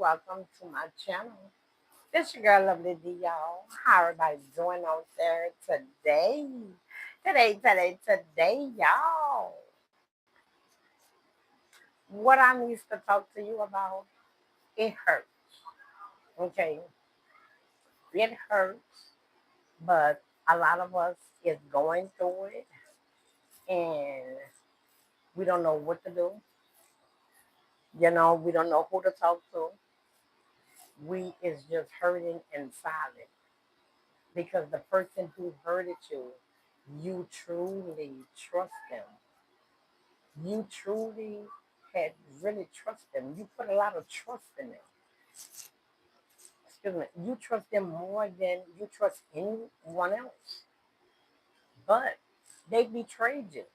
welcome to my channel. This your girl, Lovely D, y'all. How everybody doing out there today? Today, y'all. What I need to talk to you about, it hurts, okay? It hurts, but a lot of us is going through it, and we don't know what to do. We don't know who to talk to. We is just hurting in silence because the person who hurted you, you truly trust them. You truly had really trust them. You put a lot of trust in them. Excuse me. You trust them more than you trust anyone else. But they betrayed you.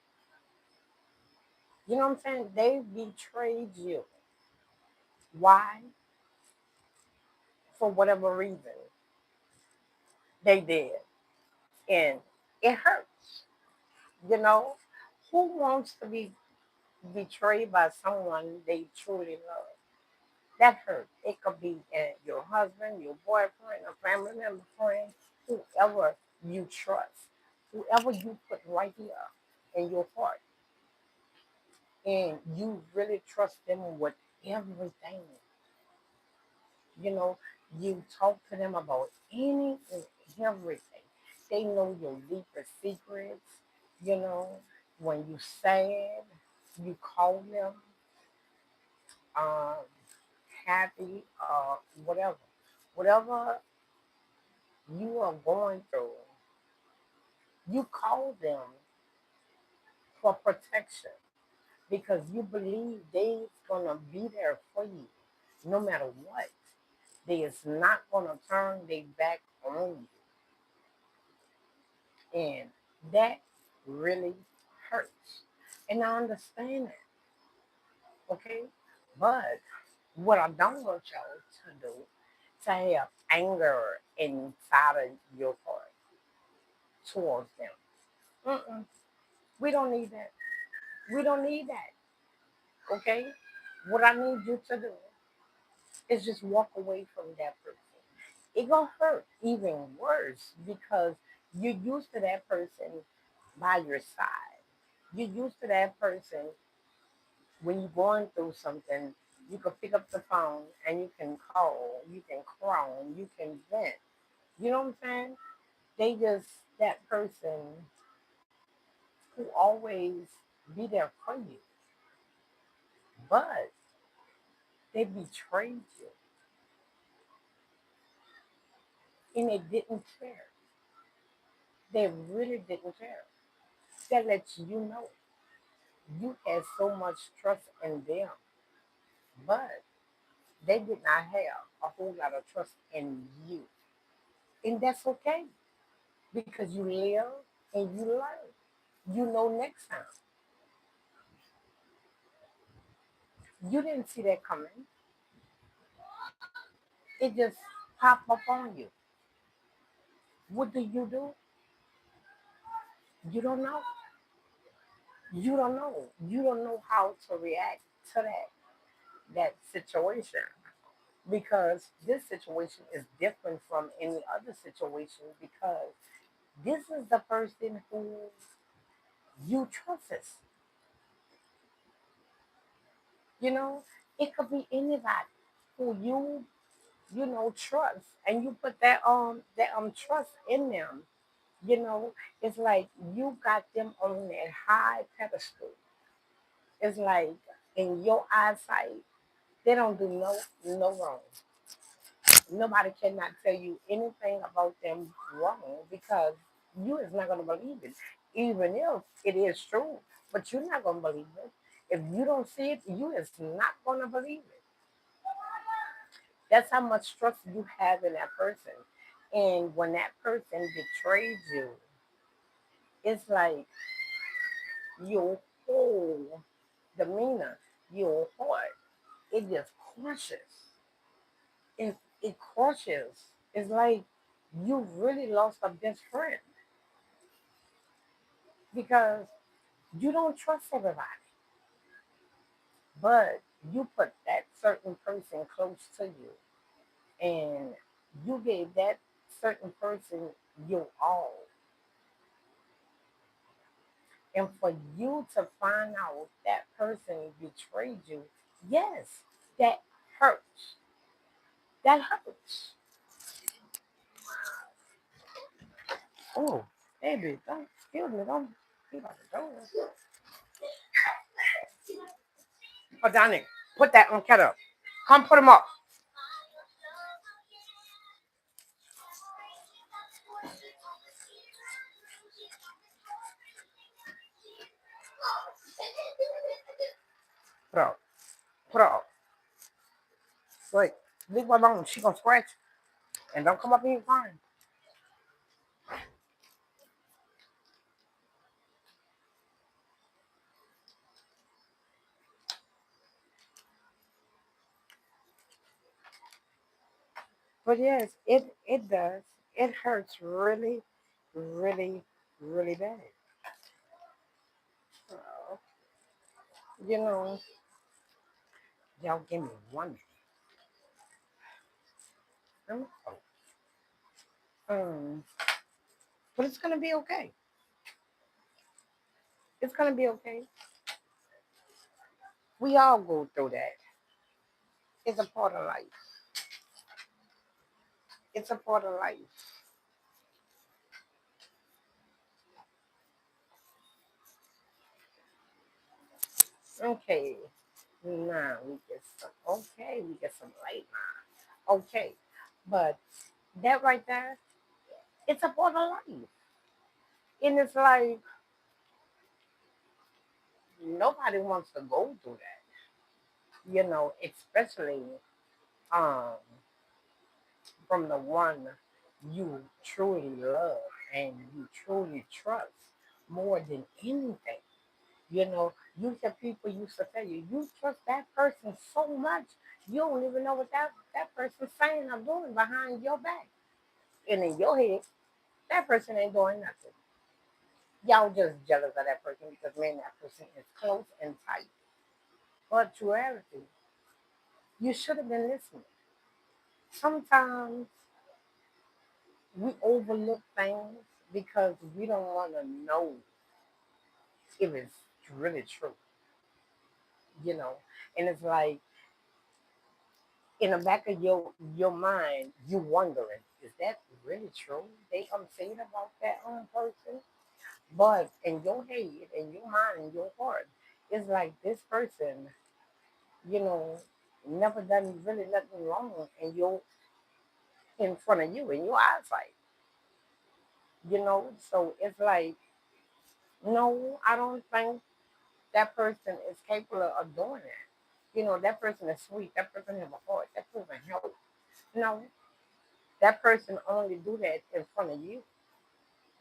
You know what I'm saying? They betrayed you. Why? For whatever reason. They did. And it hurts. You know? Who wants to be betrayed by someone they truly love? That hurt. It could be your husband, your boyfriend, a family member, friend, whoever you trust, whoever you put right here in your heart, and you really trust them with everything. You know, you talk to them about any and everything. They know your deepest secrets. You know, when you sad, you call them. Um, Happy, whatever. Whatever you are going through, you call them for protection because you believe they's gonna be there for you no matter what. They is not gonna turn their back on you. And that really hurts. And I understand that, okay? But what I don't want y'all to do to have anger inside of your heart towards them. Mm-mm. We don't need that. We don't need that. Okay? What I need you to do is just walk away from that person. It gonna hurt even worse because you're used to that person by your side. You're used to that person when you're going through something. You can pick up the phone and you can call, you can cry, you can vent. You know what I'm saying? They just that person who always be there for you, but they betrayed you and they didn't care. They really didn't care. That lets you know you had so much trust in them, but they did not have a whole lot of trust in you. And that's okay because you live and you learn. You know next time. You didn't see that coming. It just popped up on you. What do? You don't know. You don't know. You don't know how to react to that situation because this situation is different from any other situation because this is the person who you trust. You know, it could be anybody who you trust, and you put that trust in them. You know, it's like you got them on that high pedestal. It's like in your eyesight, they don't do no wrong. Nobody cannot tell you anything about them wrong because you is not gonna believe it, even if it is true. But you're not gonna believe it. If you don't see it, you is not gonna believe it. That's how much trust you have in that person. And when that person betrays you, it's like your whole demeanor, your heart, it just crushes. It crushes. It's like you really lost a best friend because you don't trust everybody. But You put that certain person close to you, and you gave that certain person your all. And for you to find out that person betrayed you, yes, that hurts. That hurts. Oh, baby, don't, excuse me, don't be about to go. Oh, Donnie, put that on kettle. Come put them up. Put up. Put up. Wait, leave her alone. She gonna scratch. And don't come up here crying. But yes, it does. It hurts really, really, really bad. Uh, You know, y'all give me 1 minute. Um, but it's gonna be okay. It's gonna be okay. We all go through that. It's a part of life. It's a part of life. Okay. Now we get some. Okay, we get some light now. Okay, but that right there, it's a part of life, and it's like nobody wants to go through that. Especially um from the one you truly love and you truly trust more than anything. You hear people used to tell you, you trust that person so much, you don't even know what that person's saying or doing behind your back. And in your head, that person ain't doing nothing. Y'all just jealous of that person because, man, that person is close and tight. But reality, you should have been listening. Sometimes we overlook things because we don't want to know if it's really true, you know. And it's like in the back of your mind, you wondering, is that really true? They saying about that person, but in your head, in your mind, in your heart, it's like this person, you know, never done really nothing wrong, and you're in front of you in your eyesight, So it's like, no, I don't think that person is capable of doing that. That person is sweet. That person has a heart. That person helps. No, that person only do that in front of you.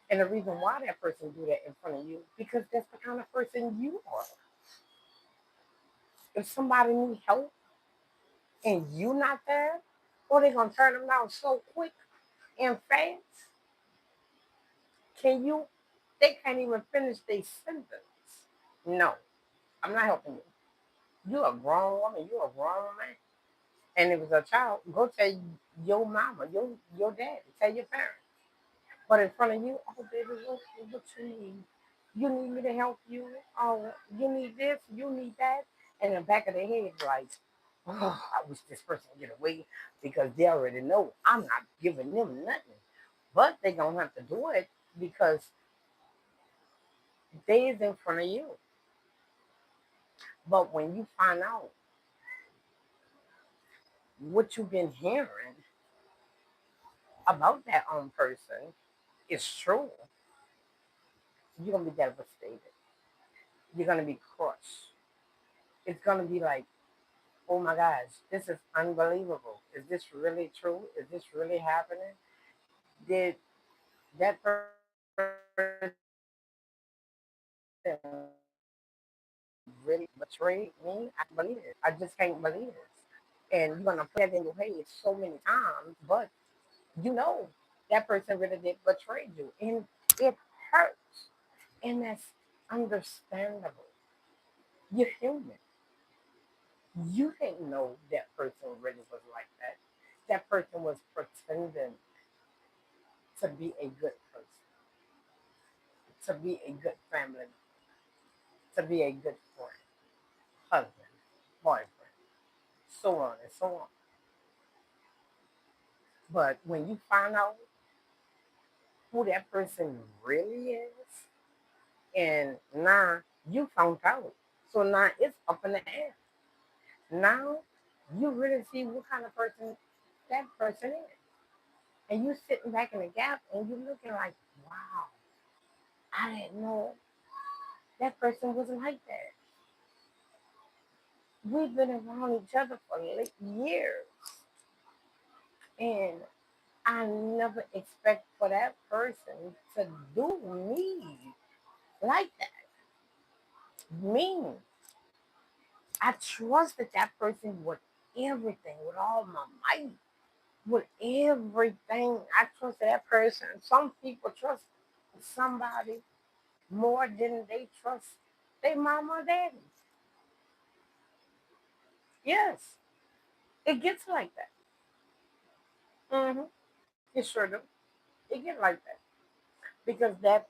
And the reason why that person do that in front of you, because that's the kind of person you are. If somebody need help and you not there, or they gonna turn them down so quick and fast, can you? They can't even finish their sentence. No, I'm not helping you. You're a grown woman. You're a grown man. And if it's a child, go tell your mama, your daddy, tell your parents. But in front of you, oh baby, what you need? You need me to help you? Oh, you need this, you need that. And in the back of their head, like, oh, I wish this person would get away because they already know I'm not giving them nothing. But they gonna have to do it because they is in front of you. But when you find out what you've been hearing about that own person is true, you're gonna be devastated. You're gonna be crushed. It's gonna be like, oh my gosh, this is unbelievable. Is this really true? Is this really happening? Did that person really betray me? I can't believe it. I just can't believe it. And you're gonna play that in your head so many times, but you know that person really did betray you, and it hurts, and that's understandable. You're human. You didn't know that person really was like that. That person was pretending to be a good person, to be a good family member, to be a good friend, husband, boyfriend, so on and so on. But when you find out who that person really is, and now you found out. So now it's up in the air. Now you really see what kind of person that person is. And you sitting back in the gap and you looking like, wow, I didn't know that person was like that. We've been around each other for years. And I never expect for that person to do me like that. Mean. I trusted that person with everything, with all my might, with everything. I trusted that person. Some people trust somebody more than they trust their mama or daddy. Yes, it gets like that. It sure do. It get like that because that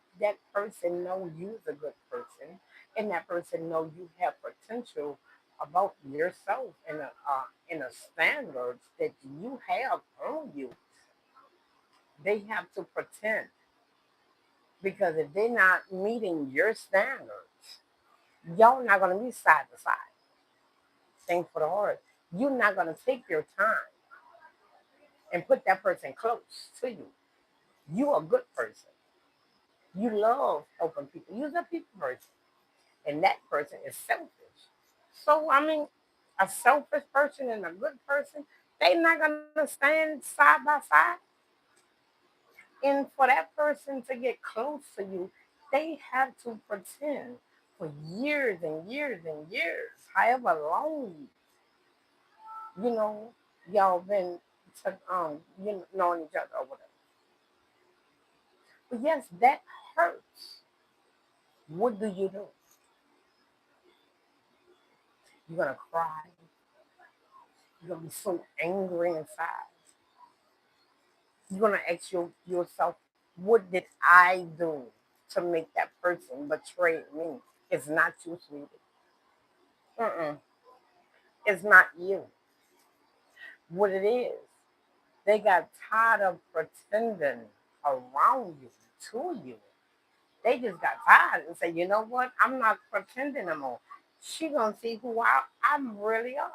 person know you's a good person, and that person know you have potential about yourself and the standards that you have on you. They have to pretend because if they're not meeting your standards, y'all not gonna be side to side. Thank for the heart. You're not gonna take your time and put that person close to you. You a good person. You love helping people. You're a people person. And that person is selfish. So I mean, a selfish person and a good person, they not gonna stand side by side. And for that person to get close to you, they have to pretend for years and years and years, however long you know y'all been you knowing each other or whatever. But yes, that hurts. What do? You're gonna cry. You're gonna be so angry inside. You're gonna ask yourself, what did I do to make that person betray me? It's not you, sweetie. Mm-mm. It's not you. What it is, they got tired of pretending around you, to you. They just got tired and say, you know what? I'm not pretending anymore. She gonna see who I really are.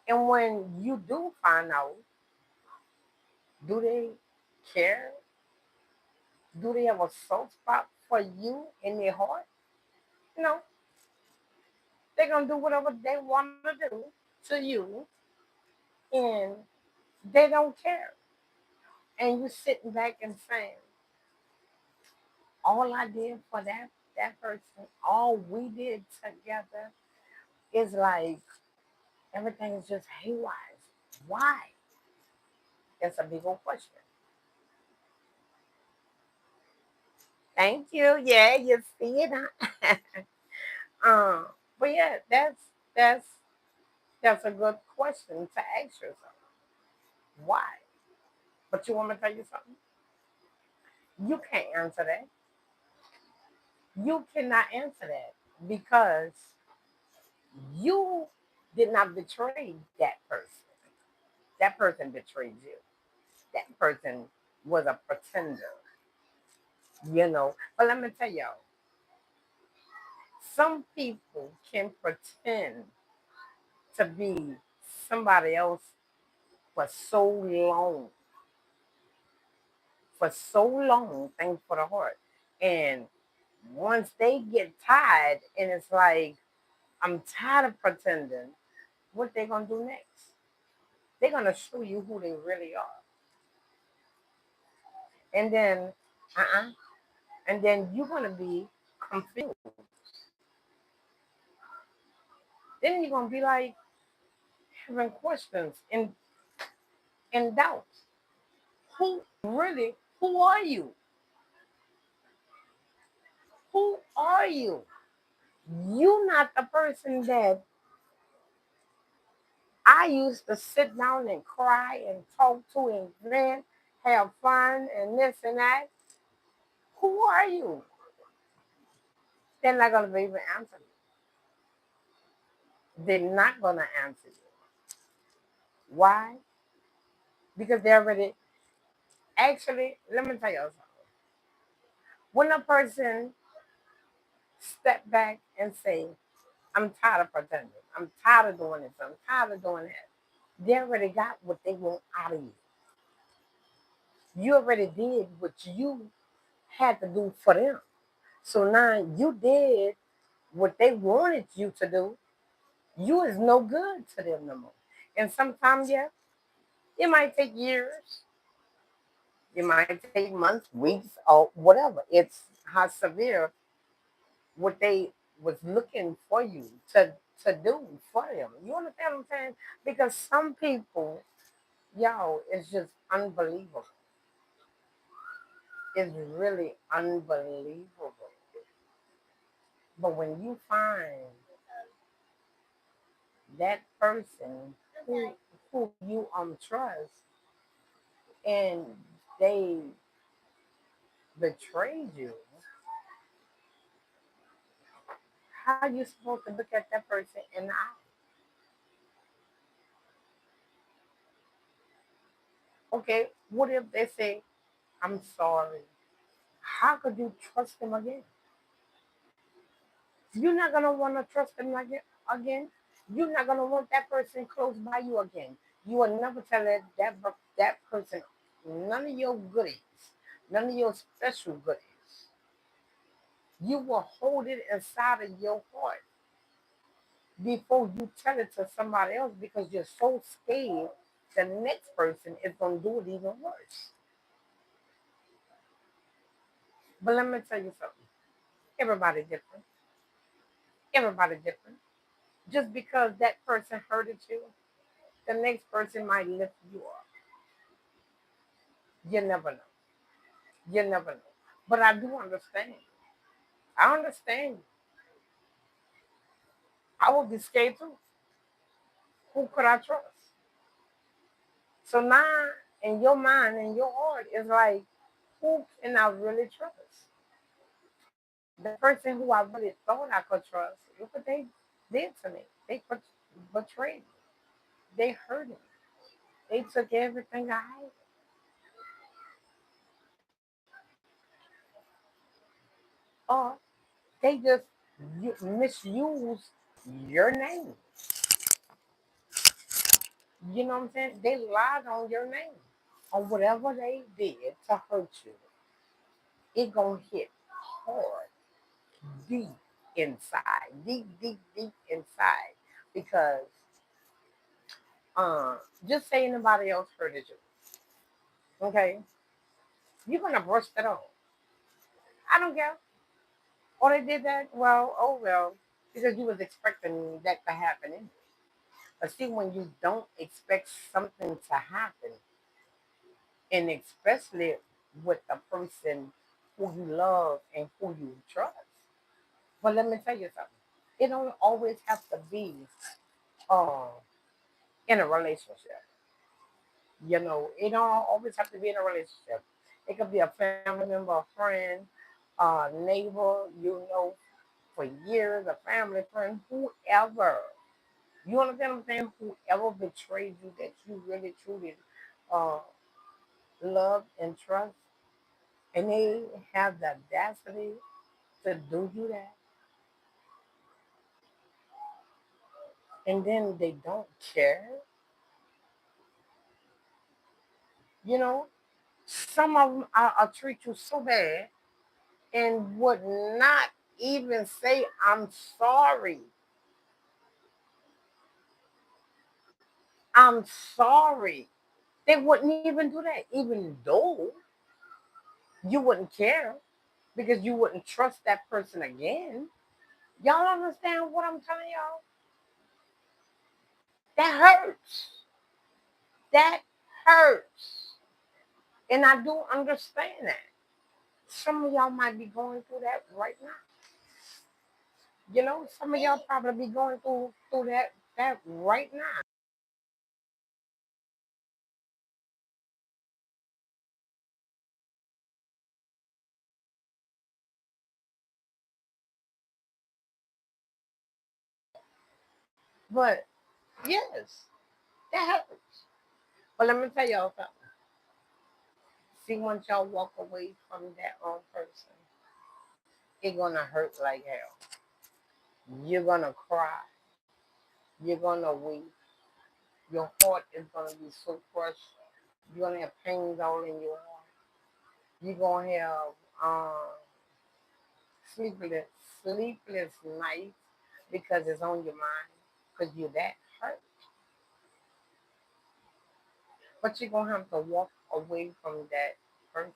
And when you do find out, do they care? Do they have a soft spot for you in their heart? No, they're gonna do whatever they want to do to you, and they don't care. And you sitting back and saying, all I did for that person, all we did together is like everything is just haywire. Why? That's a big old question. Thank you. Yeah, you see it. Huh? um, but yeah, that's that's a good question to ask yourself. Why? But you want me to tell you something? You can't answer that. You cannot answer that because you did not betray that person. That person betrayed you. That person was a pretender. But let me tell y'all, some people can pretend to be somebody else for so long, thanks for the heart. And once they get tired, and it's like, I'm tired of pretending, what they gonna do next? They're gonna show you who they really are. And then, uh-uh, and then you're gonna be confused. Then you're gonna be like having questions and doubts. Who are you? Who are you? You not the person that I used to sit down and cry and talk to and vent, have fun and this and that. Who are you? They're not gonna be able to answer you. They're not gonna answer you. Why? Because they already actually, let me tell you something. When a person step back and say, I'm tired of pretending, I'm tired of doing this, I'm tired of doing that, they already got what they want out of you. You already did what you had to do for them. So now you did what they wanted you to do. You is no good to them no more. And sometimes, yeah, it might take years, it might take months, weeks, or whatever. It's how severe what they was looking for you to do for them. You understand what I'm saying? Because some people, yo, it's just unbelievable. It's really unbelievable. But when you find that person who you trust and they betrayed you, how you supposed to look at that person in the eye? Okay, what if they say, I'm sorry? How could you trust them again? You're not gonna want to trust them again. You're not gonna want that person close by you again. You will never tell that person none of your goodies, none of your special goodies. You will hold it inside of your heart before you tell it to somebody else because you're so scared the next person is gonna do it even worse. But let me tell you something. Everybody different. Everybody different. Just because that person hurted you, the next person might lift you up. You never know. You never know. But I do understand. I understand. I would be scared too. Who could I trust? So now, in your mind, in your heart, it's like, who can I really trust? The person who I really thought I could trust, look what they did to me. They betrayed me. They hurt me. They took everything I had. Or they just misuse your name. You know what I'm saying? They lied on your name. On whatever they did to hurt you, it gonna hit hard, deep inside, deep inside. Because just say anybody else hurted you, okay? You're gonna brush that off. I don't care. Or they did that, well, oh well, because you was expecting that to happen anyway. But see, when you don't expect something to happen, and especially with the person who you love and who you trust. But let me tell you something. It don't always have to be uh, in a relationship. You know, it don't always have to be in a relationship. It could be a family member, a friend, a neighbor, you know, for years, a family friend, whoever. You understand what I'm saying? Whoever betrayed you that you really truly uh, love and trust, and they have the audacity to do you that, and then they don't care. You know, some of them are treat you so bad and would not even say, I'm sorry. I'm sorry. They wouldn't even do that, even though you wouldn't care because you wouldn't trust that person again. Y'all understand what I'm telling y'all? That hurts. That hurts. And I do understand that. Some of y'all might be going through that right now. You know, some of y'all probably be going through that right now. But yes, that happens. But let me tell y'all something. See, once y'all walk away from that wrong person, it's gonna hurt like hell. You're gonna cry. You're gonna weep. Your heart is gonna be so crushed. You're gonna have pains all in your heart. You're gonna have sleepless sleepless nights because it's on your mind because you're that hurt. But you're gonna have to walk away from that person.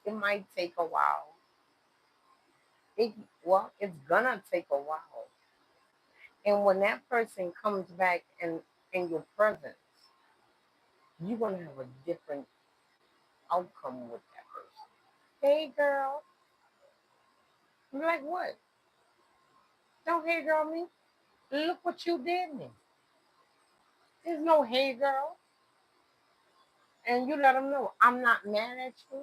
It might take a while. It it's gonna take a while. And when that person comes back and in your presence, you're gonna have a different outcome with that person. Hey girl, I'm like what? Don't hey girl me. Look what you did me. There's no hey girl. And you let them know I'm not mad at you.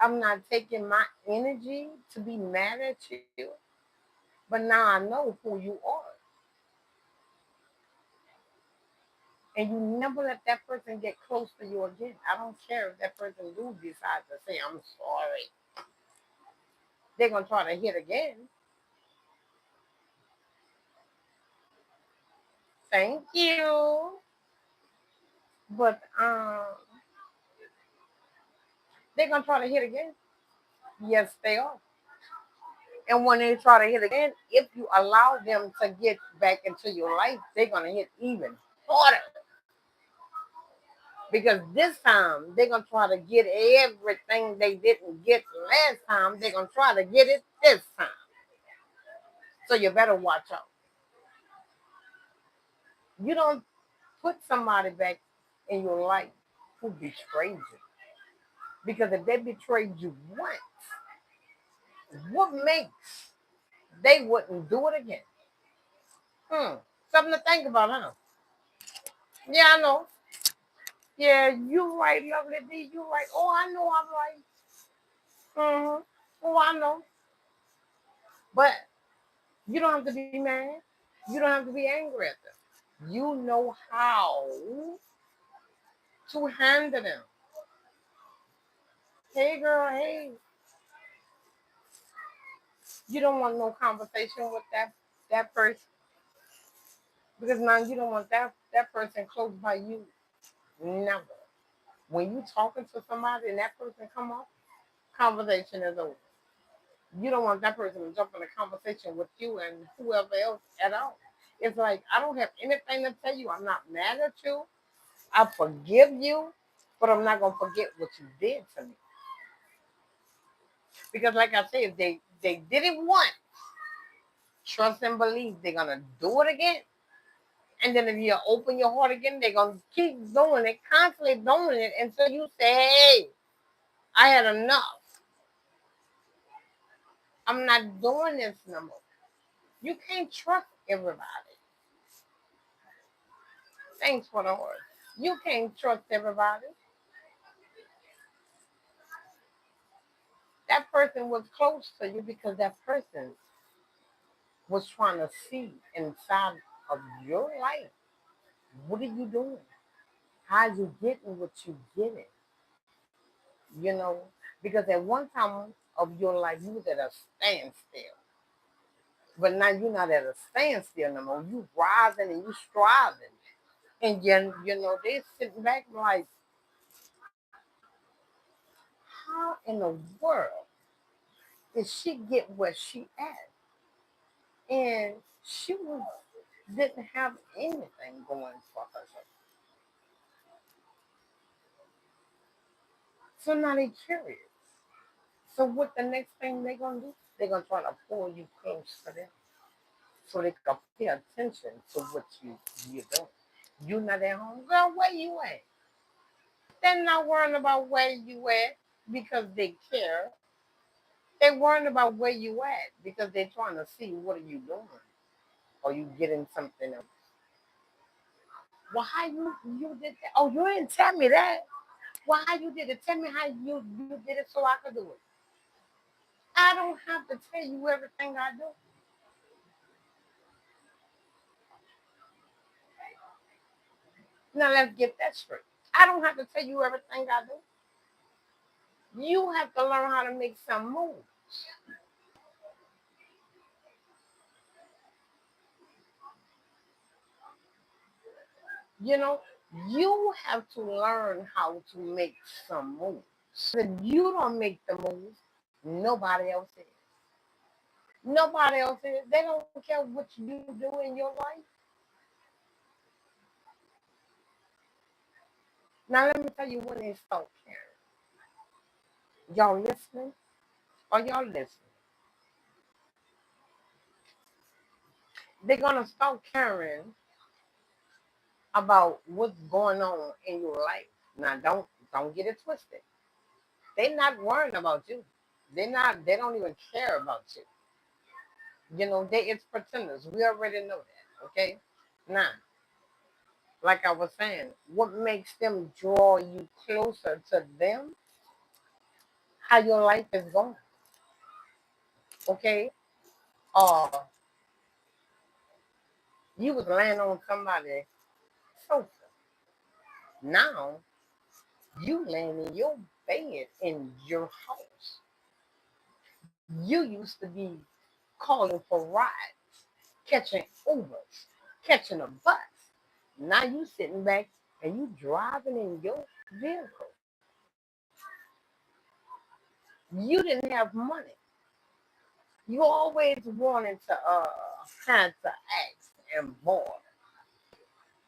I'm not taking my energy to be mad at you. But now I know who you are. And you never let that person get close to you again. I don't care if that person do decide to say I'm sorry. They're gonna try to hit again. Thank you. But they're gonna try to hit again. Yes, they are. And when they try to hit again, if you allow them to get back into your life, they're gonna hit even harder. Because this time they're gonna try to get everything they didn't get last time. They're gonna try to get it this time. So you better watch out. You don't put somebody back in your life who betrayed you. Because if they betrayed you once, what makes they wouldn't do it again? Something to think about, huh? Yeah, I know. Yeah, you right, lovely D. You right. Oh, I know I'm right. Oh, I know. But you don't have to be mad. You don't have to be angry at them. You know how to handle them. Hey, girl. Hey, you don't want no conversation with that person because now you don't want that person close by you. Never. When you talking to somebody and that person come up, conversation is over. You don't want that person to jump in a conversation with you and whoever else at all. It's like I don't have anything to tell you. I'm not mad at you. I forgive you, but I'm not gonna forget what you did to me. Because like I said, if they did it once, trust and believe they're gonna do it again. And then if you open your heart again, they're gonna keep doing it, constantly doing it until you say, hey, I had enough. I'm not doing this no more. You can't trust everybody. Thanks for the word. You can't trust everybody. That person was close to you because that person was trying to see inside of your life. What are you doing? How you getting what you getting? You know, because at one time of your life you was at a standstill, but now you're not at a standstill no more. You rising and you striving, and you know they sitting back like, how in the world did she get where she at? And she was didn't have anything going for her. So now they curious. So what the next thing they gonna do? They're gonna try to pull you close to them so they can pay attention to what you doing. You not at home, girl. Where you at? They're not worrying about where you at because they care. They worrying about where you at because they're trying to see what are you doing or you getting something else. Well, how you did that? Oh, you didn't tell me that. Well, how you did it? Tell me how you did it so I could do it. I don't have to tell you everything I do. Now let's get that straight. I don't have to tell you everything I do. You have to learn how to make some moves. You know, you have to learn how to make some moves. If you don't make the moves, nobody else is. Nobody else is. They don't care what you do in your life. Now let me tell you when they start caring. Y'all listening? Are y'all listening? They're gonna start caring about what's going on in your life. Now don't get it twisted. They're not worrying about you. They don't even care about you. You know, it's pretenders. We already know that. Okay? Now, like I was saying, what makes them draw you closer to them? How your life is going. Okay? Uh you was laying on somebody's sofa. Now you laying in your bed in your house. You used to be calling for rides, catching Ubers, catching a bus. Now you sitting back and you driving in your vehicle. You didn't have money. You always wanted to have to ask and borrow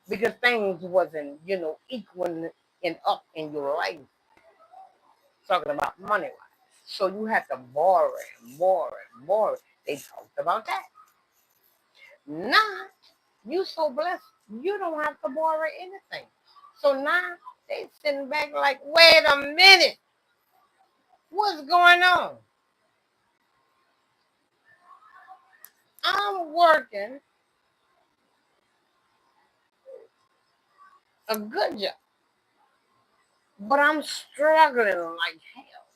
because things wasn't, equal and up in your life. Talking about money wise. So you had to borrow and borrow and borrow. They talked about that. Now you so blessed, you don't have to borrow anything. So now they sitting back like, wait a minute, what's going on? I'm working a good job, but I'm struggling like hell.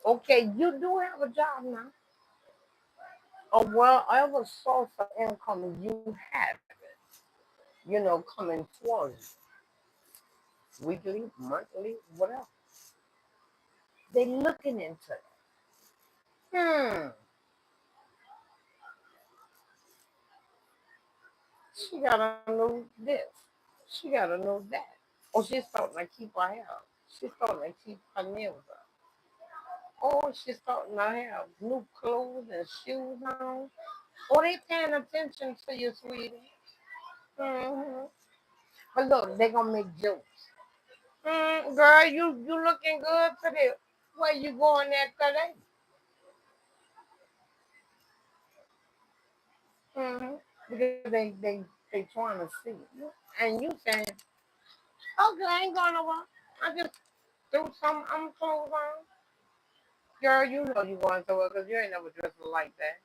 Okay, you do have a job now, or whatever source of income you have, coming towards you, weekly, monthly, whatever. They looking into it. She gotta know this. She gotta know that. Or she's starting to keep her hair up. She's starting to keep her nails up. Or she's starting to have new clothes and shoes on. Or they paying attention to you, sweetie. hmm But look, they gonna make jokes. Girl, you looking good today. Where you going at today? hmm Because they trying to see you. And you saying, okay, I ain't going nowhere. I just threw some clothes on. Girl, you know you going somewhere because you ain't never dressed like that.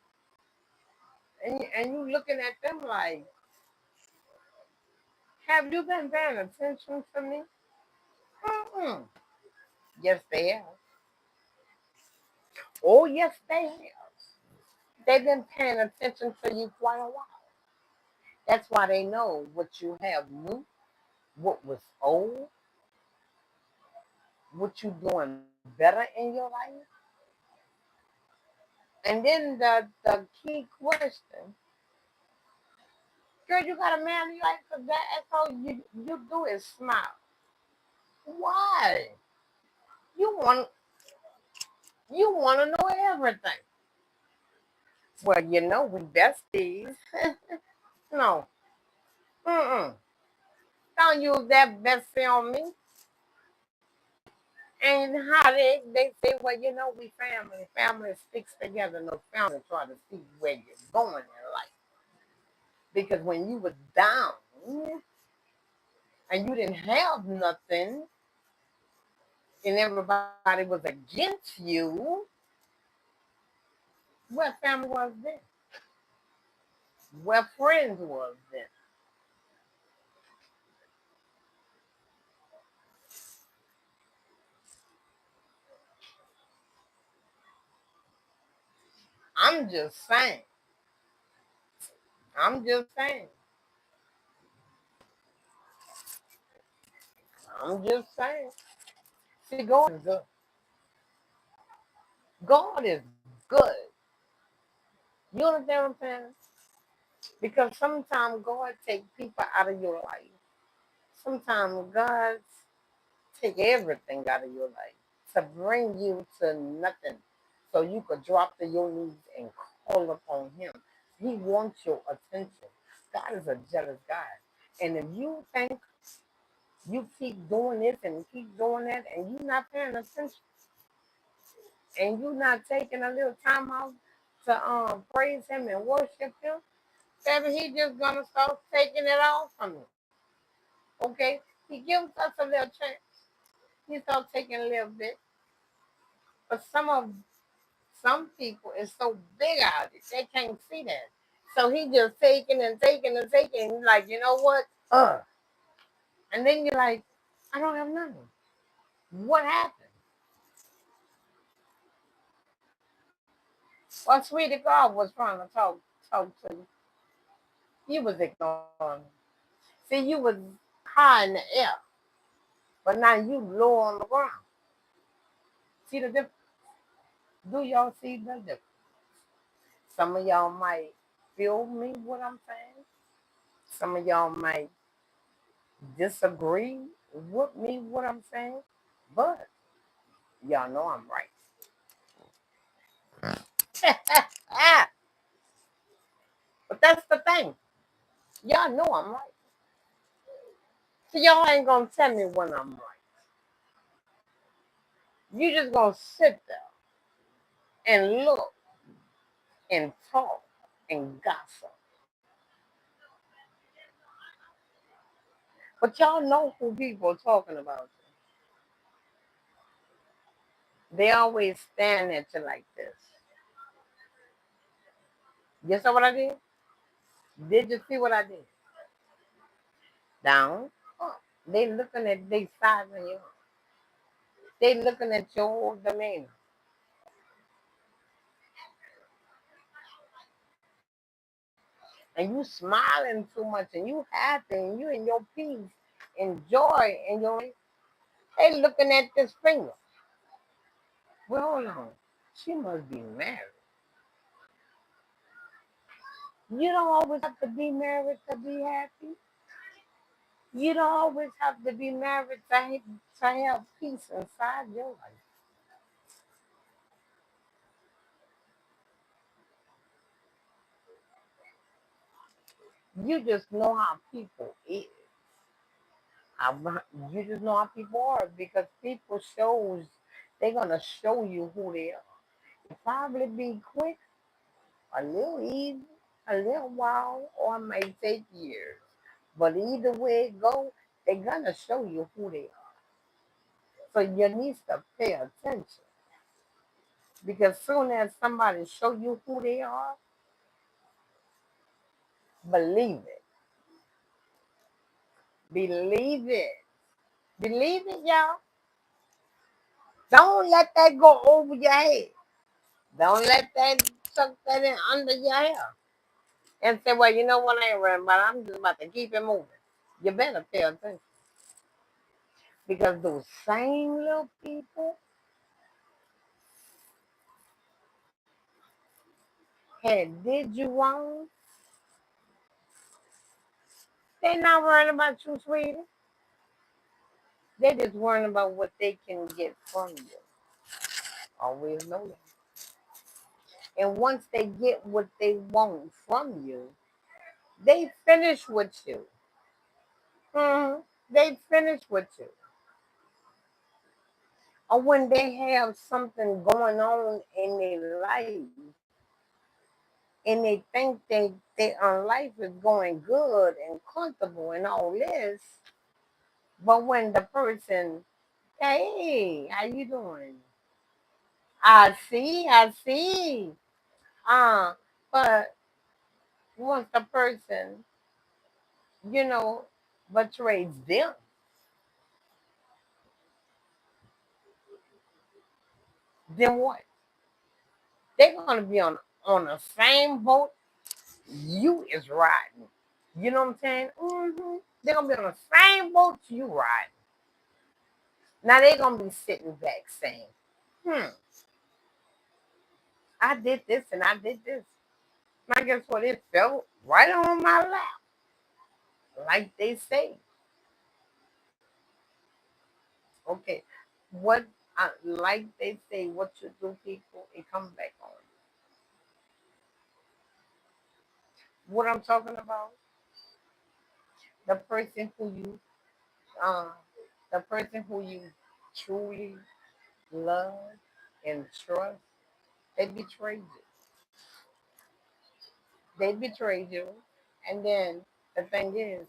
And you looking at them like, have you been paying attention to me? Mm-mm. Yes, they have. Oh, yes, they have. They've been paying attention to you quite a while. That's why they know what you have new, what was old, what you doing better in your life. And then the key question, girl, you got a man you like for that. That's all you do is smile. Why? You want you want to know everything. Well, we besties. No, mm-mm. Don't use that bestie on me. And how they say, well, we family. Family sticks together. No family try to see where you're going in life. Because when you was down and you didn't have nothing, and everybody was against you, where family was then? Where friends was then? I'm just saying. I'm just saying. I'm just saying. See, God is good. God is good. You understand what I'm saying? Because sometimes God take people out of your life. Sometimes God take everything out of your life to bring you to nothing, so you could drop to your knees and call upon Him. He wants your attention. God is a jealous God, and if you think you keep doing this and keep doing that, and you're not paying attention, and you're not taking a little time out to praise Him and worship Him, baby, He just gonna start taking it all from you. Okay, He gives us a little chance. He start taking a little bit, but some people is so big out it, they can't see that. So he just taking and taking and taking. And like, you know what? And then you're like, I don't have nothing. What happened? Well, sweetie God was trying to talk to you. You was ignoring. See, you was high in the air, but now you low on the ground. See the difference? Do y'all see the difference? Some of y'all might feel me what I'm saying. Some of y'all might disagree with me what I'm saying, but y'all know I'm right. But that's the thing. Y'all know I'm right. So y'all ain't gonna tell me when I'm right. You just gonna sit there and look and talk and gossip. But y'all know who people are talking about. They always stand at you like this. You saw what I did? Did you see what I did? Down, up. They looking at they sizing you up. They looking at your whole demeanor. And you smiling too much and you happy and you in your peace and joy and your they looking at this finger. Well, hold on. She must be married. You don't always have to be married to be happy. You don't always have to be married to have peace inside your life. You just know how people is. You just know how people are because people shows they're gonna show you who they are. It probably be quick, a little easy, a little while, or it may take years. But either way it go, they're gonna show you who they are. So you need to pay attention because soon as somebody show you who they are, believe it. Believe it. Believe it, y'all. Don't let that go over your head. Don't let that suck that in under your hair and say, well, you know what, I ain't worrying about it. I'm just about to keep it moving. You better pay attention because those same little people had did you wrong. They not worrying about you, sweetie. They just worrying about what they can get from you. Always know that. And once they get what they want from you, they finish with you. They finish with you. Or when they have something going on in their life and they think their life is going good and comfortable and all this, but when the person Hey, how you doing? I see. Uh, but once the person, you know, betrays them, then what? They're gonna be on the same boat you is riding. You know what I'm saying? They're gonna be on the same boat you riding. Now they're gonna be sitting back saying, "Hmm, I did this and I did this." And I guess what? It fell right on my lap, like they say. Okay, what like they say, what you do, people, it comes back on. What I'm talking about, the person who you, uh, the person who you truly love and trust, they betrayed you. They betrayed you, and then the thing is,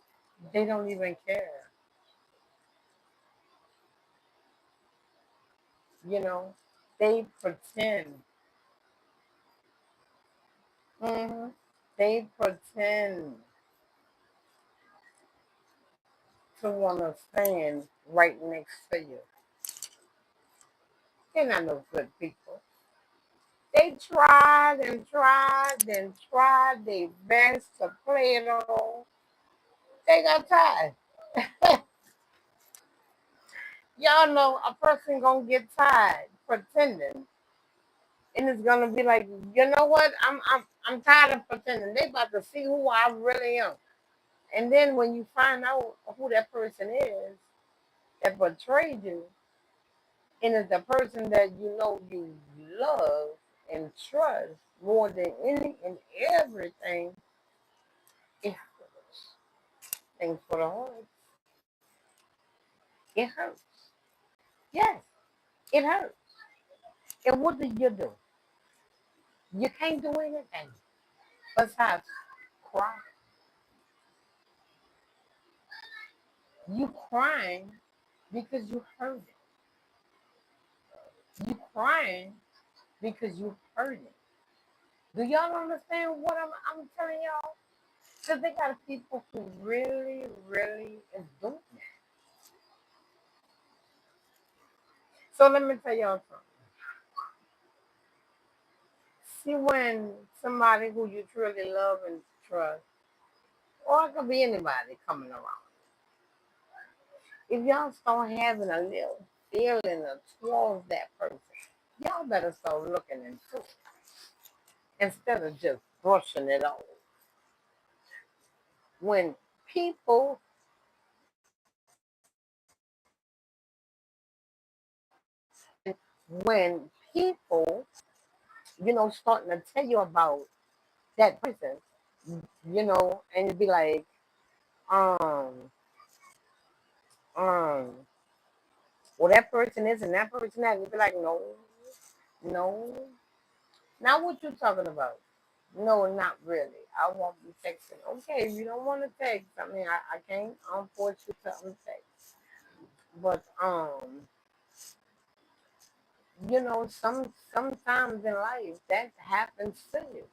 they don't even care. You know, they pretend. hmm They pretend to want to stand right next to you. They're not no good people. They tried their best to play it all. They got tired. Y'all know a person gonna get tired pretending, and it's gonna be like, you know what? I'm tired of pretending. They about to see who I really am. And then when you find out who that person is that betrayed you, and it's the person that you know you love and trust more than any and everything, it hurts. Thanks for the heart. It hurts. Yes, it hurts. And what do? You can't do anything besides cry. You crying because you hurt it. You crying because you hurt it. Do y'all understand what I'm telling y'all? Because they got people who really is doing that. So let me tell y'all something. See, when somebody who you truly love and trust, or it could be anybody coming around, if y'all start having a little feeling towards that person, y'all better start looking into it instead of just brushing it off. When people, when people, starting to tell you about that person, and it'd be like, um, um, well, that person is and that person that, and you'd be like, no, no, not what you talking about. No, not really. I won't be texting. Okay, if you don't want to text, I mean, I can't force you to text. But sometimes in life that happens to you.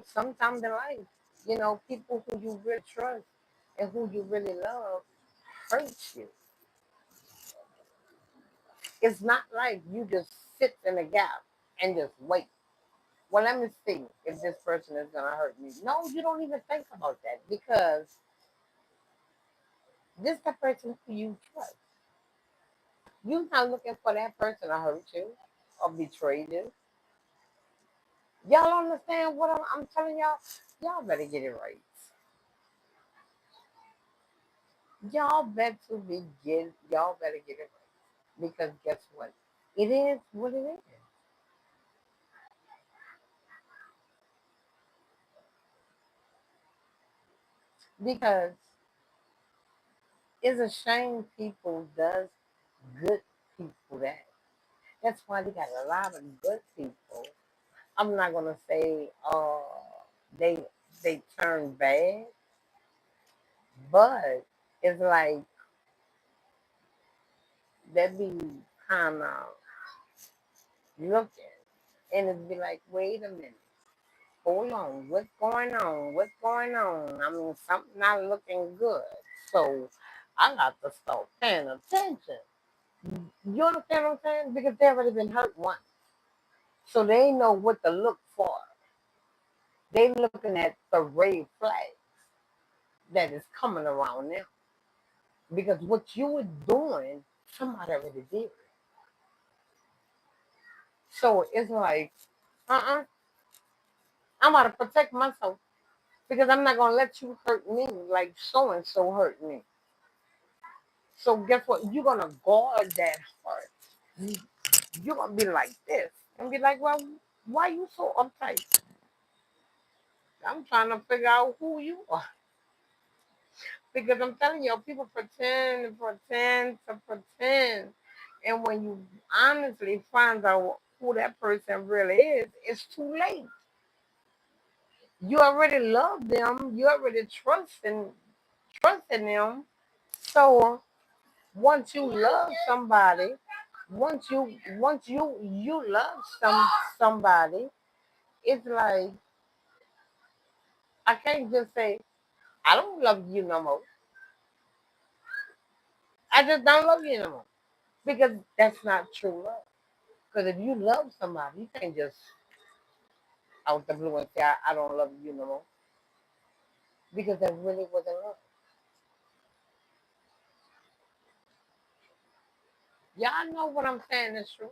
Sometimes in life, people who you really trust and who you really love hurt you. It's not like you just sit in a gap and just wait. Well, let me see if this person is gonna hurt me. No, you don't even think about that because this is the person who you trust. You're not looking for that person to hurt you or betray you. Y'all understand what I'm telling y'all? Y'all better get it right. Y'all better get it right. Because guess what? It is what it is. Because it's a shame people does good people that. That's why they got a lot of good people. I'm not gonna say they they turn bad, but it's like that be kind of looking, and it'd be like, wait a minute, hold on, what's going on? What's going on? I mean, something not looking good. So I got to start paying attention. You understand what I'm saying? Because they already been hurt once. So they know what to look for. They looking at the red flag that is coming around them. Because what you were doing, somebody already did it. So it's like, uh-uh, I'm going to protect myself because I'm not going to let you hurt me like so and so hurt me. So guess what? You're going to guard that heart. You're going to be like this and be like, well, why you so uptight? I'm trying to figure out who you are. Because I'm telling you, people pretend and pretend to pretend. And when you honestly find out who that person really is, it's too late. You already love them. You already trust in them. So once you love somebody, once you love somebody, it's like I can't just say I don't love you no more. I just don't love you no more because that's not true love. Because if you love somebody, you can't just out the blue and say I don't love you no more because that really wasn't love. Y'all know what I'm saying is true.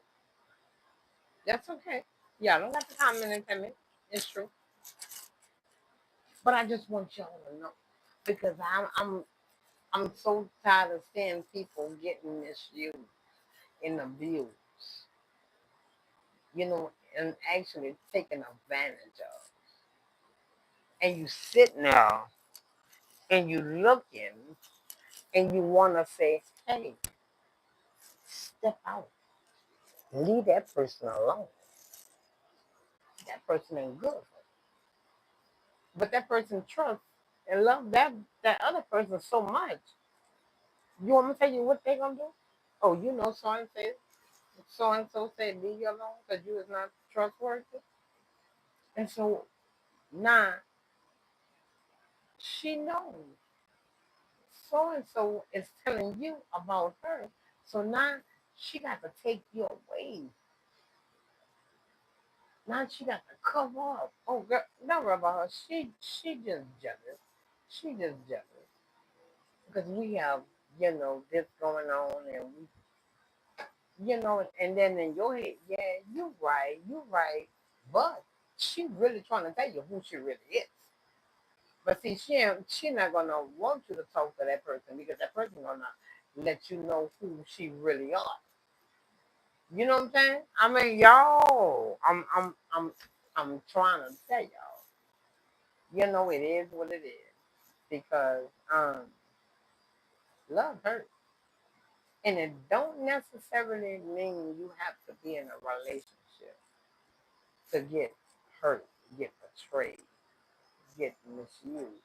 That's okay. Y'all don't have to comment and tell me it's true. But I just want y'all to know because I'm so tired of seeing people getting misused and abused, and actually taken advantage of. And you sitting there and you looking and you want to say, hey, step out, leave that person alone. That person ain't good. But that person trusts and love that other person so much. You want me to tell you what they gonna do? Oh, so and so said leave you alone because you is not trustworthy. And so now she knows so and so is telling you about her. So now she got to take you away. Now she got to cover up. Oh, girl, don't worry about her. She just jealous. She just jealous because we have this going on, and and then in your head, yeah, you're right, but she really trying to tell you who she really is. But see, she not gonna want you to talk to that person because that person gonna let you know who she really are. You know what I'm saying? I mean, y'all, I'm trying to tell y'all. It is what it is because love hurts, and it don't necessarily mean you have to be in a relationship to get hurt, get betrayed, get misused.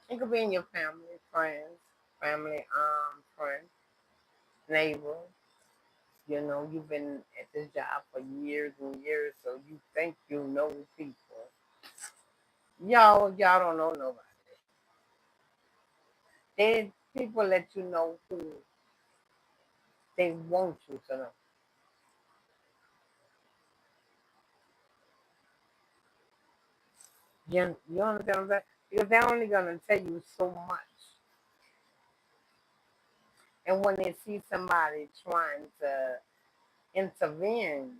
It could be in your friends, neighbor. You've been at this job for years and years, so you think you know people. Y'all don't know nobody. People let you know who they want you to know. You understand what I'm saying? Because they're only gonna tell you so much. And when they see somebody trying to intervene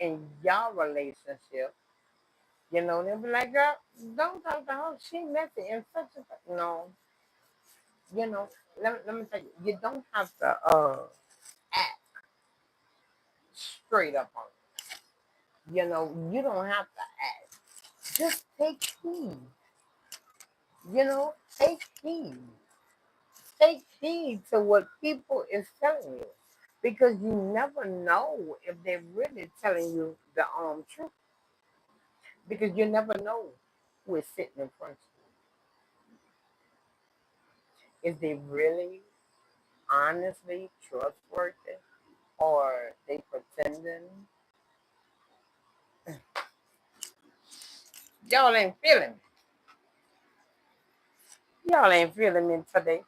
in your relationship, they'll be like, girl, don't talk to her. She messy and such and such. No, you know, let me tell you, you don't have to act straight up on it. You don't have to act. Just take heed. Take heed. Take heed to what people is telling you. Because you never know if they're really telling you the truth. Because you never know who is sitting in front of you. Is they really honestly trustworthy, or they pretending? Y'all ain't feeling me. Y'all ain't feeling me today.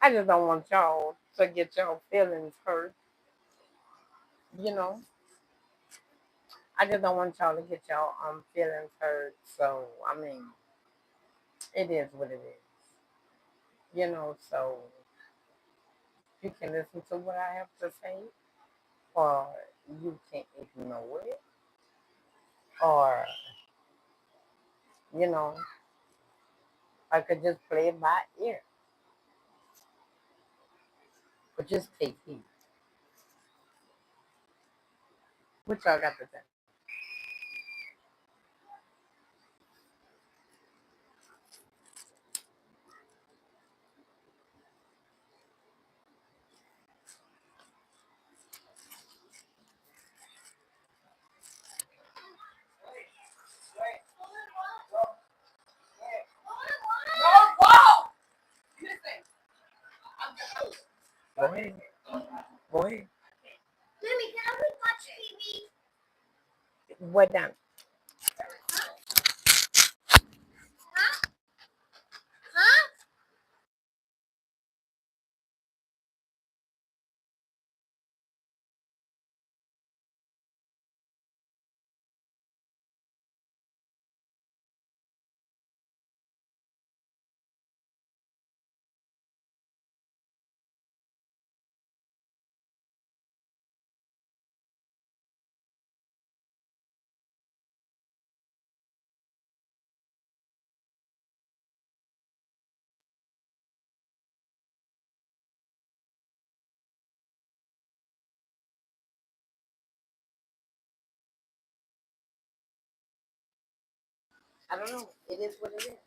I just don't want y'all to get y'all feelings hurt. You know, I just don't want y'all to get y'all feelings hurt. So I mean, it is what it is. So you can listen to what I have to say, or you can ignore it, or you know, I could just play it by ear. But just take heed. What y'all got to say? Go ahead. Go ahead. What down? I don't know. It is what it is.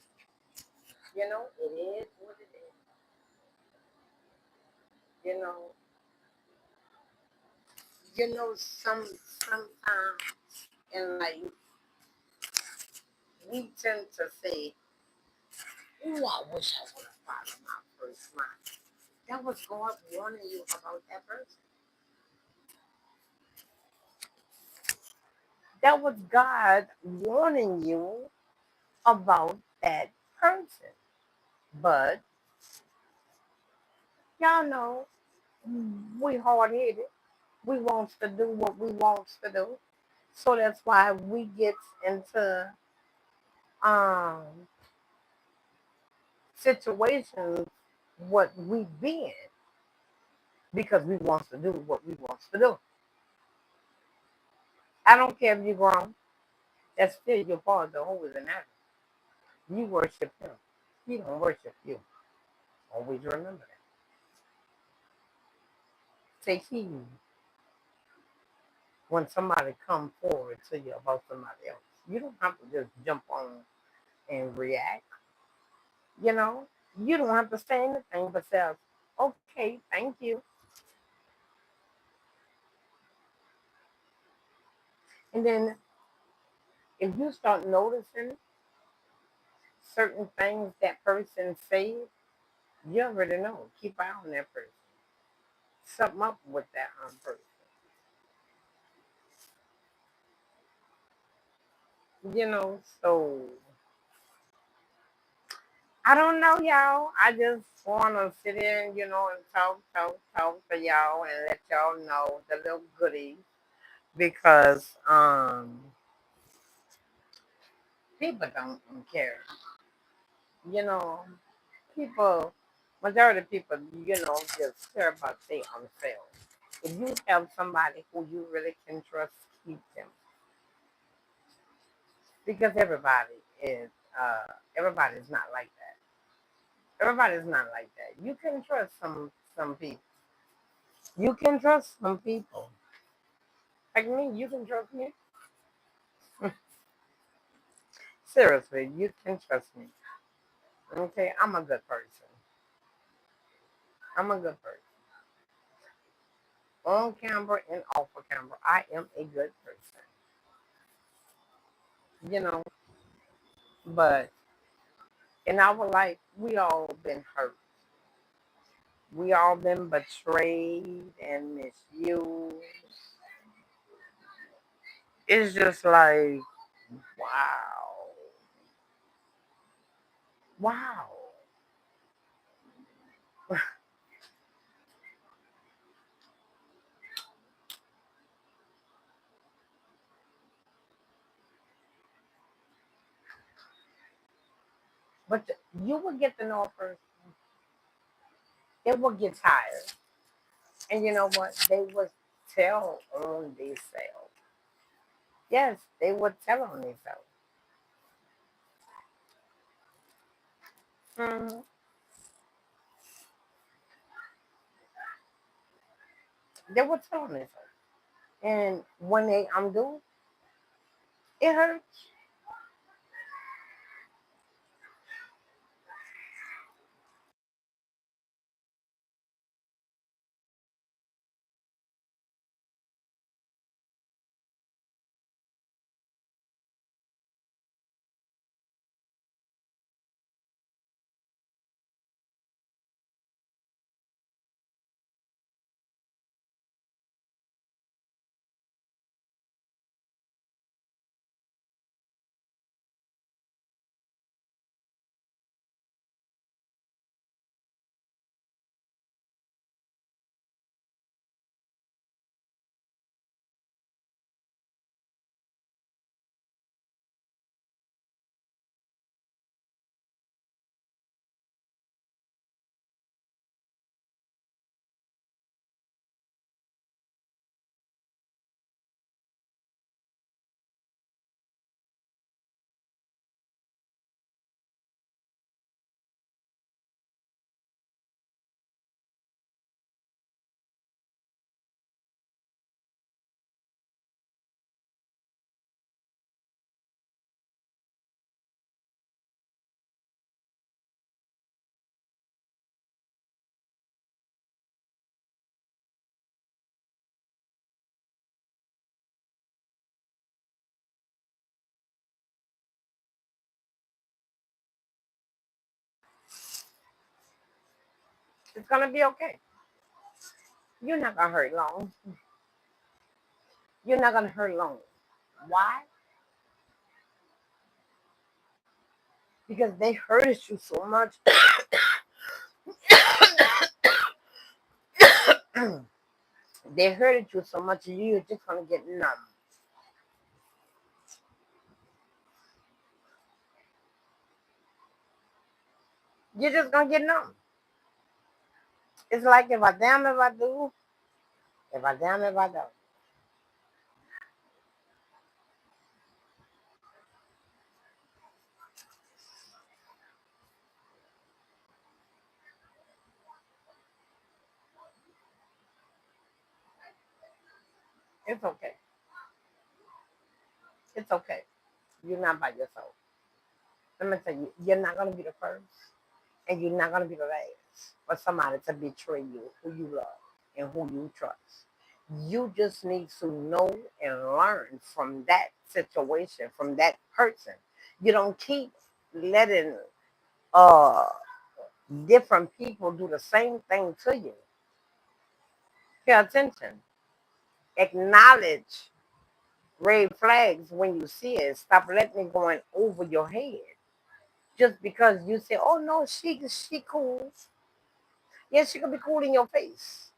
It is what it is. You know, sometimes in life we tend to say, "Oh, I wish I would have followed my first mind." That was God warning you about that person. That was God warning you about that person. But y'all know we hard headed. We wants to do what we wants to do. So that's why we get into um situations what we be in because we wants to do what we wants to do. I don't care if you're grown. That's still your father who is in heaven. You worship him. He don't worship you. Always remember that. Take heed when somebody come forward to you about somebody else. You don't have to just jump on and react. You know, you don't have to say anything but say, "Okay, thank you." And then if you start noticing certain things that person says, you already know. Keep an eye on that person. Something up with that person. So I don't know, y'all. I just want to sit in, and talk to y'all and let y'all know the little goodies because people don't care. You know, people, majority of people, just care about their own self. If you have somebody who you really can trust, keep them because is everybody's not like that. Everybody's not like that. You can trust some people. You can trust some people. Like me, you can trust me. Seriously, you can trust me. Okay, I'm a good person. I'm a good person. On camera and off of camera, I am a good person. You know, but In our life, we all been hurt. We all been betrayed and misused. It's just like, wow. Wow. But you will get to know a person. They will get tired. And you know what? They would tell on themselves. Yes, they would tell on themselves. Hmm. They would tell on themselves. And when they undo, it hurts. It's gonna be okay. You're not gonna hurt long. You're not gonna hurt long. Why? Because they hurted you so much. They hurted you so much, you're just gonna get numb. You're just gonna get numb. It's like if I damn if I do, if I damn if I don't. It's okay. It's okay. You're not by yourself. Let me tell you, you're not gonna be the first, and you're not gonna be the last for somebody to betray you, who you love and who you trust. You just need to know and learn from that situation, from that person. You don't keep letting uh different people do the same thing to you. Pay attention. Acknowledge red flags when you see it. Stop letting it going over your head. Just because you say, "Oh no, she cool." Yes, she can be cool in your face,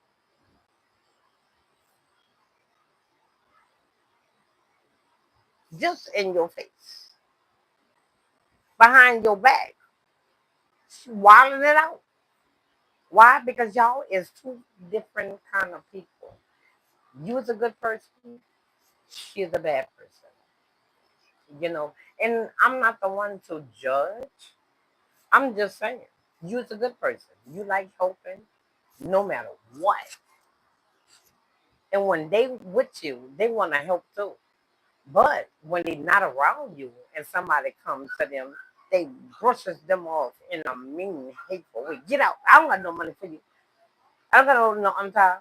just in your face, behind your back, wilding it out. Why? Because y'all is two different kind of people. You is a good person. She is a bad person. And I'm not the one to judge. I'm just saying, you're a good person. You like helping no matter what. And when they with you, they want to help too. But when they're not around you and somebody comes to them, they brushes them off in a mean, hateful way. Get out. I don't got no money for you. I don't got no I'm tired.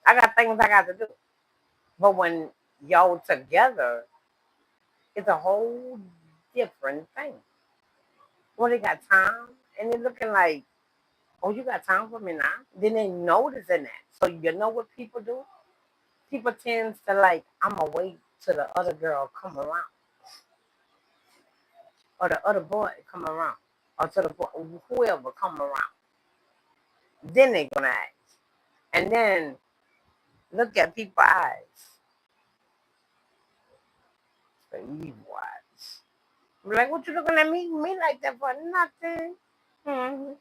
I got things I got to do. But when y'all together, it's a whole different thing. Well, they got time, and they're looking like, oh, you got time for me now? Then they noticing that. So you know what people do? People tend to like, I'm gonna wait till the other girl come around, or the other boy come around, or to the boy, whoever come around. Then they gonna ask, and then look at people's eyes, the evil eyes. Be like, what you looking at me like that for? Nothing. Mm-hmm.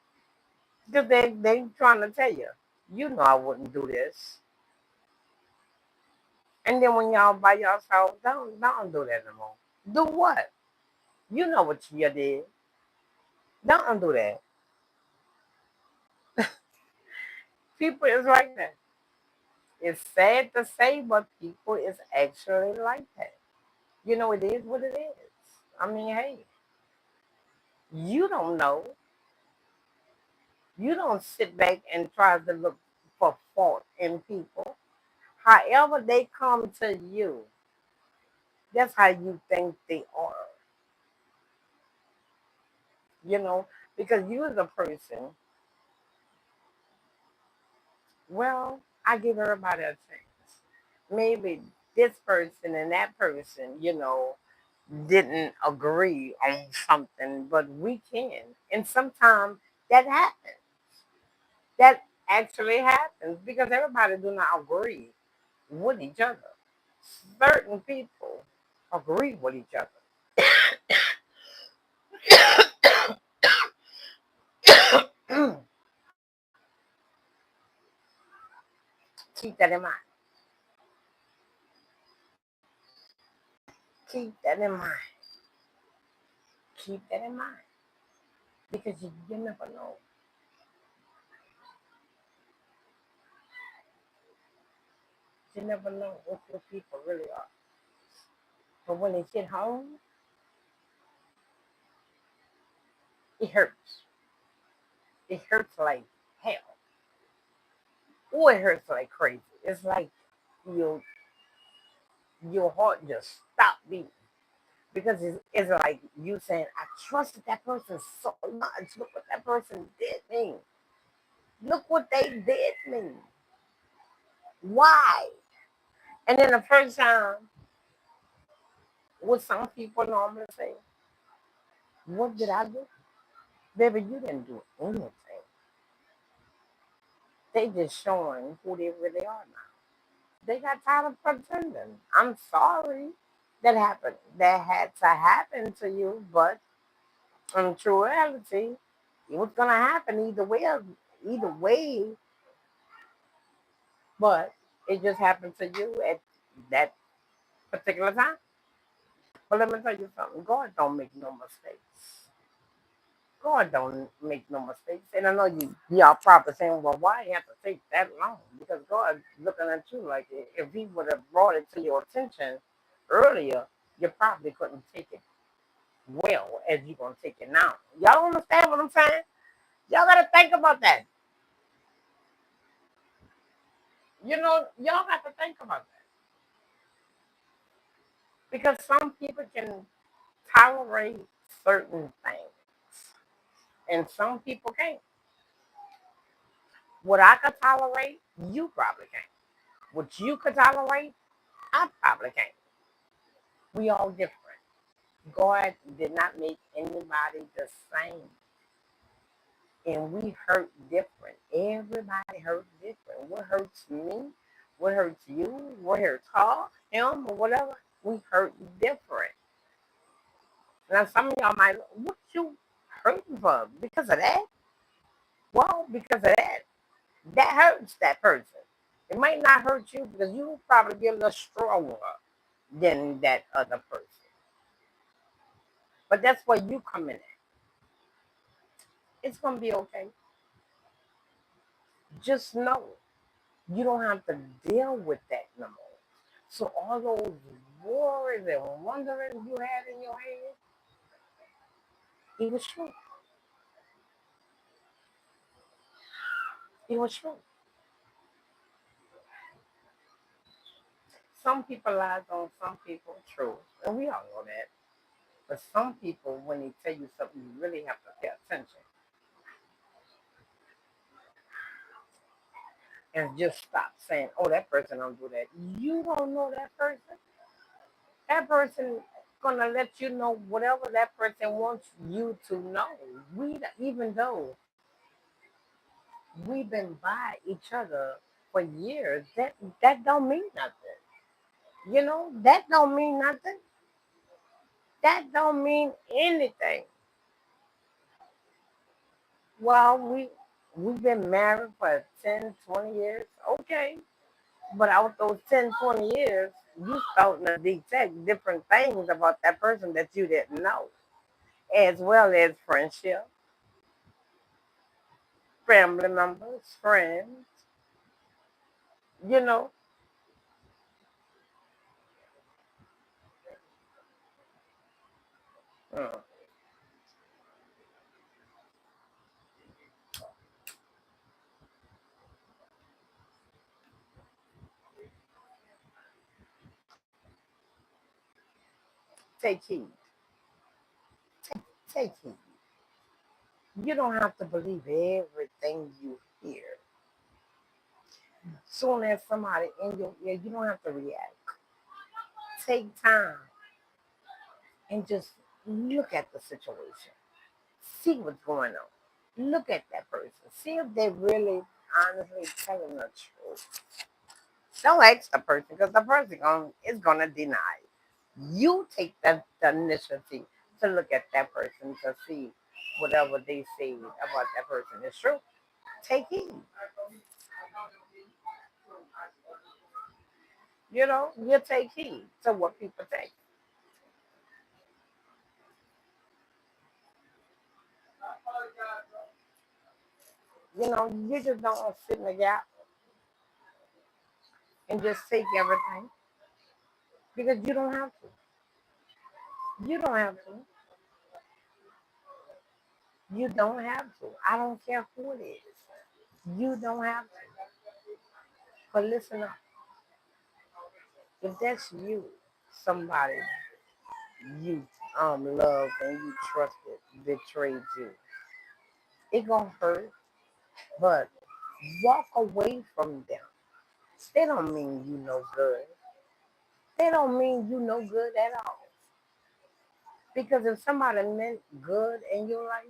Because they trying to tell you, you know I wouldn't do this. And then when y'all by yourself, don't do that no more. Do what? You know what you did. Don't do that. People is like that. It's sad to say, but people is actually like that. You know, it is what it is. I mean, hey, you don't know. You don't sit back and try to look for fault in people. However they come to you, that's how you think they are. You know, because you as a person, well, I give everybody a chance. Maybe this person and that person, didn't agree on something, but we can. And sometimes that happens. That actually happens because everybody do not agree with each other. Certain people agree with each other. Keep that in mind. Keep that in mind. Keep that in mind. Because you never know. You never know what people really are. But when they get home, it hurts. It hurts like hell. Oh, it hurts like crazy. It's like your your heart just stopped beating. Because it's like you saying, I trusted that person so much. Look what that person did me. Look what they did me. Why? And then the first time, what some people normally say, what did I do? Baby, you didn't do anything. They just showing who they really are now. They got tired of pretending. I'm sorry that happened. That had to happen to you, but in true reality, it was gonna happen either way, but it just happened to you at that particular time. But let me tell you something. God don't make no mistakes. God don't make no mistakes. And I know y'all probably saying, well, why you have to take that long? Because God's looking at you like if he would have brought it to your attention earlier, you probably couldn't take it well as you're gonna take it now. Y'all understand what I'm saying? Y'all gotta think about that. Y'all got to think about that. Because some people can tolerate certain things and some people can't. What I could tolerate, you probably can't. What you could tolerate, I probably can't. We all different. God did not make anybody the same. And we hurt different. Everybody hurts different. What hurts me, what hurts you, what hurts her, him, or whatever, we hurt different. Now some of y'all might, what you hurting for? Because of that? Well, because of that. That hurts that person. It might not hurt you because you probably be a little stronger than that other person. But that's where you come in at. It's gonna be okay. Just know you don't have to deal with that no more. So all those worries and wondering you had in your head, it was true. It was true. Some people lies on some people, true. And we all know that. But some people, when they tell you something, you really have to pay attention and just stop saying, "Oh, that person don't do that." You don't know that person. That person gonna let you know whatever that person wants you to know. Even though we've been by each other for years, that don't mean nothing. That don't mean nothing. That don't mean anything. Well, we've been married for 10, 20 years. Okay. But out those 10, 20 years, you starting to detect different things about that person that you didn't know, as well as friendship, family members, friends, you know. Mm. Take heed. Take heed. You don't have to believe everything you hear. Soon as somebody in your ear, you don't have to react. Take time and just look at the situation. See what's going on. Look at that person. See if they really honestly telling the truth. Don't ask the person because the person is gonna deny. You take the initiative to look at that person to see whatever they say about that person is true. Take heed. You take heed to what people say. You just don't sit in the gap and just take everything because you don't have to. You don't have to. You don't have to. I don't care who it is. You don't have to. But listen up. If that's you, somebody you love and you trusted betrayed you, it gonna hurt. But walk away from them. They don't mean you no good. They don't mean you no good at all. Because if somebody meant good in your life,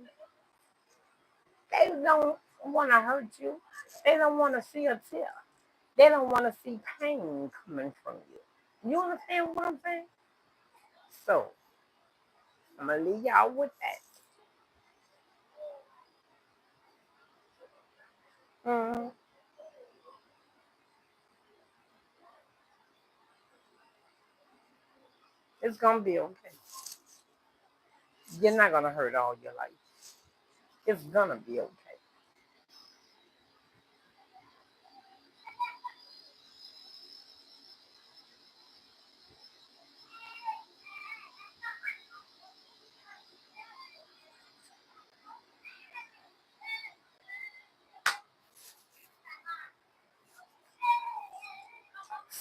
they don't want to hurt you. They don't want to see a tear. They don't want to see pain coming from you. You understand what I'm saying? So I'm gonna leave y'all with that. It's gonna be okay. You're not gonna hurt all your life. It's gonna be okay.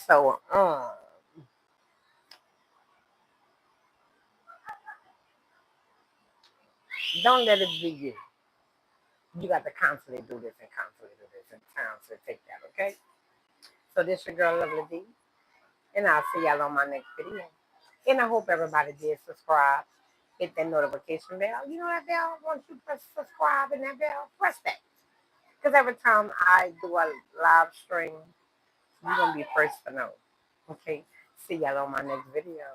So don't let it be you. You got to constantly do this and constantly do this and constantly take that. Okay. So this your girl Lovely D, and I'll see y'all on my next video. And I hope everybody did subscribe, hit that notification bell. You know that bell? Once you press subscribe and that bell, press that. Because every time I do a live stream, you're gonna be first to know. Okay. See y'all on my next video.